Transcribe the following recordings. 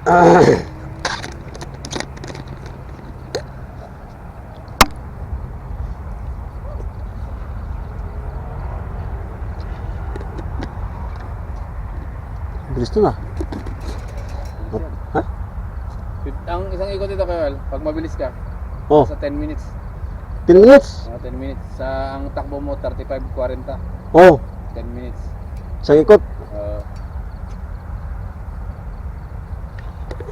Bilis to na. Ha? Ang isang ikot dito kayo, pag mabilis ka, Oh, sa 10 minutes. 10 minutes. 10 minutes. Sa ang takbo mo 35-40. Oh, 10 minutes. isang ikot.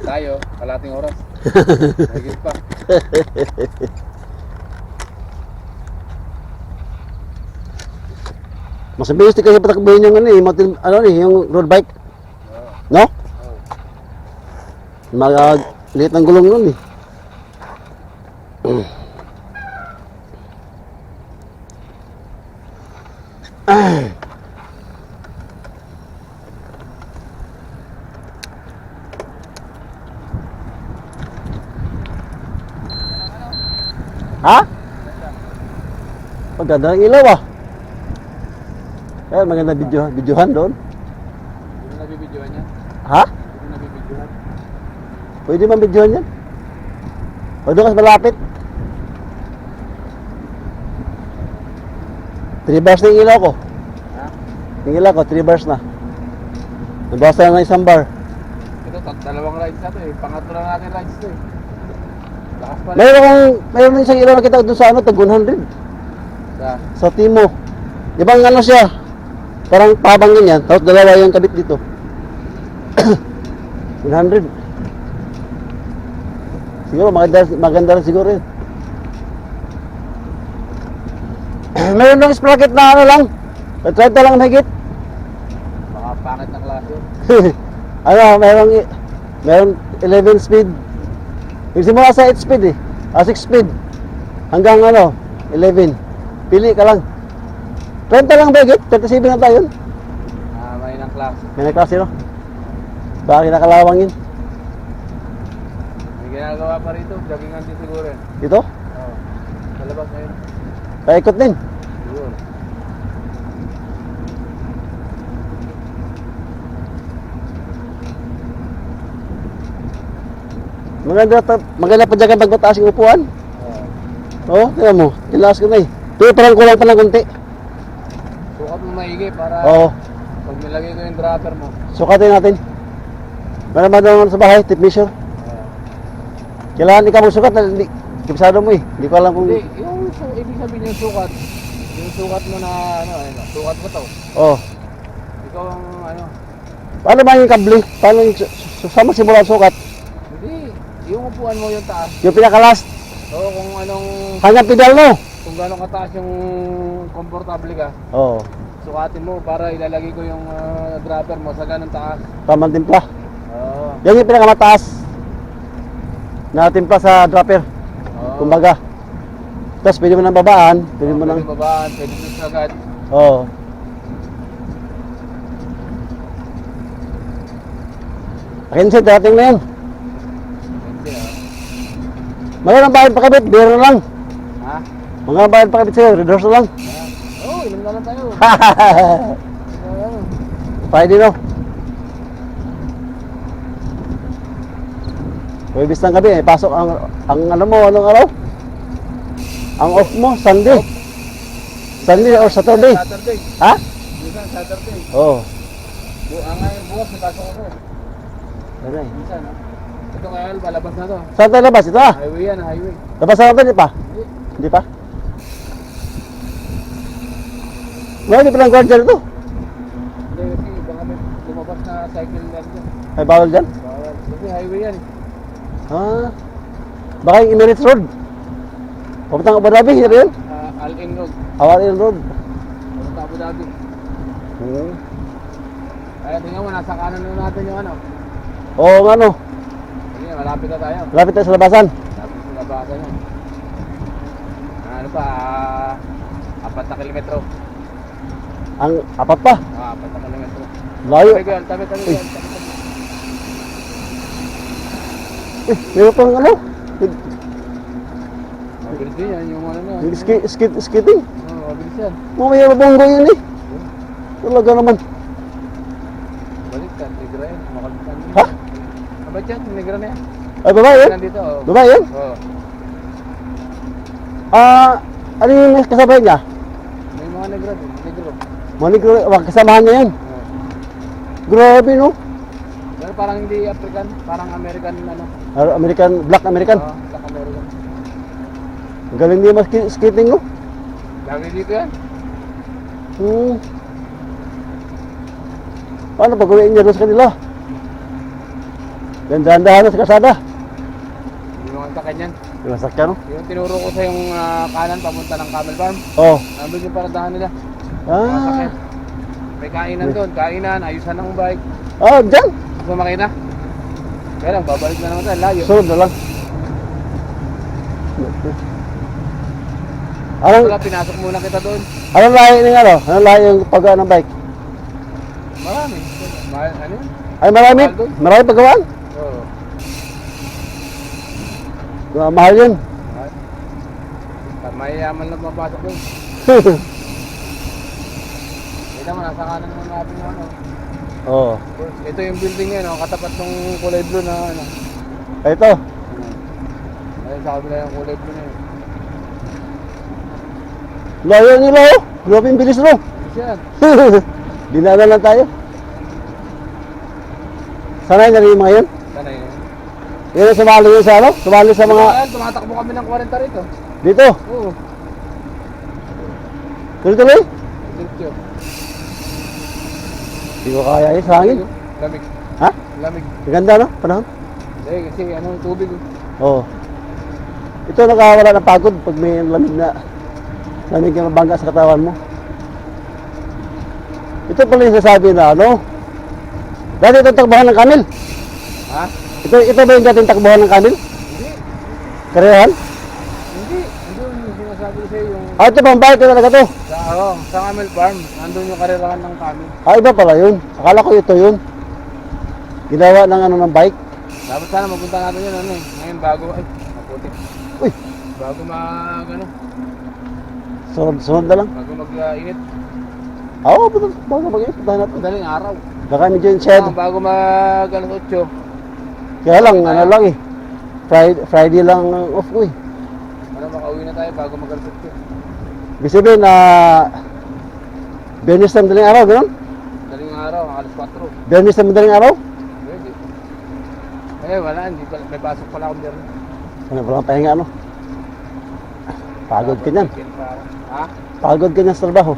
Tayo, kalating oras. Higit pa. Mas mabilis din kasi patakbuhin yung ano eh, yung road bike. No? Liit ng gulong nun eh. Ha? Paganda ng ilaw ah. Kaya maganda videohan doon. Hindi mo nabibidyohan yan? Ha? Hindi mo nabibidyohan? Pwede man videohan yan. O doon kasi malapit. 3 bars na yung ilaw ko. Ha? Yung ilaw ko, 3 bars na. Nabawas na ng isang bar. Ito, dalawang rides na ito eh. Pangatlo lang natin rides ito eh. Lakas pa rin. Mayroon isang ilaw na kita doon sa tag 100. Sa Timo. Di ba ang ano siya? Parang pabang ganyan, tapos dalawa yung kabit dito. 100. Siguro maganda rin siguro yun. Mayroon ng sprocket na ano lang. 30 lang higit. Baka pangit na klase. Ano, mayroong 11 speed. Nagsimula sa 8 speed eh. 6 speed. Hanggang 11. Pili ka lang. 30 lang ba higit? 37 na tayo yun. May ng klase. May nagklase no? Baka kinakalawang yun. May ginagawa pa rito. Joggingan din siguro yun. Dito? Oo. Sa labas na yun. Paikot din. Siguro. Maganda pa dyan pag mataas yung upuan. Oo. Oo, tingnan mo. Tilaas ko na eh. Pero parang kulang pa ng konti. Sukat mo maigi para Oo. pag nilagay ko yung dropper mo. Sukatin natin. Meron ba naman sa bahay, tip measure? Kailangan ikaw mo sukat, hindi. Kipsado mo eh. Hindi ko alam kung... Hindi, yung ibig sabihin yung sukat. Yung sukat mo na sukat mo to. Oo. Ikaw ang Paano ba yung kable? Paano yung... Saan magsimula ang sukat? Hindi, yung upuan mo yung taas. Yung pinaka-last. Oo, kung anong, Hanggang pedal mo. kung gano'ng kataas yung komportable ka. Oo. Sukatin mo para ilalagay ko yung dropper mo sa ganong taas. Tamang timpla. Oo. Yan yung pinakamataas na timpla sa dropper. Oo. Kumbaga. Tapos pwede mo nang babaan. Pwede mo nang... Pwede babaan, pwede push agad. Oo. Akin siya, dating na yan. Pwede Mayroon ang bayan pakabit, biro na lang. Ha? Mga bayan pakabit sa'yo, reverse na lang. Oo, inom na lang tayo. Friday no? Webis ng gabi, pasok ang ano mo, anong araw? Ang off mo, Sunday. Sunday or Saturday? Saturday. Ha? Minsan Saturday. Oo. Ngayon bukas, napasok ako. Ano eh. Minsan, ito kaya palabas na to. Saan tayo labas? Ito ah. Highway yan, highway. Labas na natin, di pa? Hindi. Hindi pa? Hindi pa lang guardian ito. Hindi, kasi baka may lumabas na cycle lang dyan. Ay, bawal dyan? Bawal. Kasi highway yan. Ah. Baka yung Emirates Road. Papuntang Abu Dhabi, yun rin? Al-In Road. Awalin Road. Papunta Abu Dhabi. Kaya tingnan mo, nasa kanan na natin yung Oo, ano? Sige, malapit na tayo. Lapit tayo sa labasan. Malapit sa labasan yan. Ano pa, 4 na kilometro. Ang apat pa. 4 na kilometro. Layo. Tabi. Meron pang ano? Mabilis din yan, yung Skating. Oo, mabilis yan. Mamaya mabonggo yun eh. Talaga naman. Balik ka, libre yan. Makalpitan din. Ha? Abad mabait yan, yung negro na yan. Ay, babae yun? Nandito, oh. Babae yun? Oo. Ano yung kasabay niya? May mga negro din, negro. Mga negro, kasamahan niya yun. Oo. Grabe, no? Pero parang hindi African, parang American ano. American, black American. Oo, Black American. Ang galing niya mas skating, no? Lagi dito yan. Paano pag-uwiin niya doon sa kanila? Dahan-dahan na sa kasada. Yung mga kakanyan. Yung masakyan, no? Yung tinuro ko sa yung kanan, papunta ng Camel Farm. Oo. Nandun yung paradahan nila. Mga Ah. sakyan. May kainan doon, kainan, ayusan ng bike. Dyan. Gusto makita? Kaya lang, babalik na naman tayo, layo. Sunod na lang. Anong, Wala, pinasok muna kita doon. anong lahi ng ano? Anong lahi yung paggawa ng bike? Marami. Mahal, ano yun? Ay, marami. Mahal doon. Marami paggawaan. Oo. Mahal yun. Mahal. Mayayaman lang mapasok doon. Kita mo, nasa kanan naman natin yung ano. Oo. Ito yung building ngayon, oh, katapat ng kulay blue na ano. Ito. Ayun, sa kabila yung kulay blue na yun. Layo nila, oh. Grabe yung bilis, no? Yan. Dinala lang tayo. Sanay na rin yung mga yun. Sana yun. Yun ang sumali yun sa ano? Sumali sa mga... Ayan, tumatakbo kami ng 40 rito. Dito. Oo. Tuloy-tuloy. Dito. Hindi ko kaya yun sa hangin. Lamig. Ha? Lamig. Maganda, no? Panahon. Eh, kasi ano, tubig. Oo. Ito nakawala ng pagod pag may lamig na yung bangga sa katawan mo. Ito pala yung sasabi na ano? Dati itong takbuhan ng kamil. Ha? Ito ba yung dating takbuhan ng kamil? Hindi. Karehan? Hindi. Andun yung sinasabi ko sa'yo yung... Ito pang bike ko talaga to. Sa Camel Farm. Nandun yung karerahan ng camel. Iba pala yun. Akala ko ito yun. Ginawa ng ano ng bike. Dapat sana mapunta natin yun ano eh. Ngayon bago, ay, maputik. Uy, Bago mag, ano, sunod na lang. bago mag-init. Oo, bago mag-init. Puntahan natin. Madaling araw. Baka medyo yung shed. Bago mag alas 8. Kaya lang, ano lang eh. Friday lang ang off ko eh. Ano, makauwi na tayo bago mag alas 8. Ibig sabihin na Biyernes na madaling araw, gano'n? Madaling araw, alas 4. Biyernes na madaling araw? Pwede. Eh, wala, hindi pa, may pasok pala akong biyernes. Ano ba lang pahinga ano? Pagod ka niyan. Ha? Pagod ka niyan sa trabaho.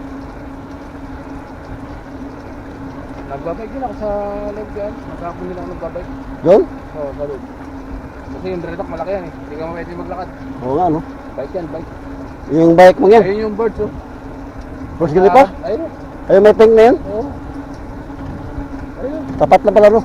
Nagbabike din ako sa loob yan. Magkakapon nila ako nagbabike. Doon? Oo, sa loob. Kasi yung dreadlock malaki yan eh. Hindi ka pwede maglakad. Oo nga, no? Bike yan, bike. Yung bike mo yan. Ayun yung birds oh. First gili pa? Ayun oh. Ayun, may pink na yan. Oo. Ayun. Tapat na pala, no?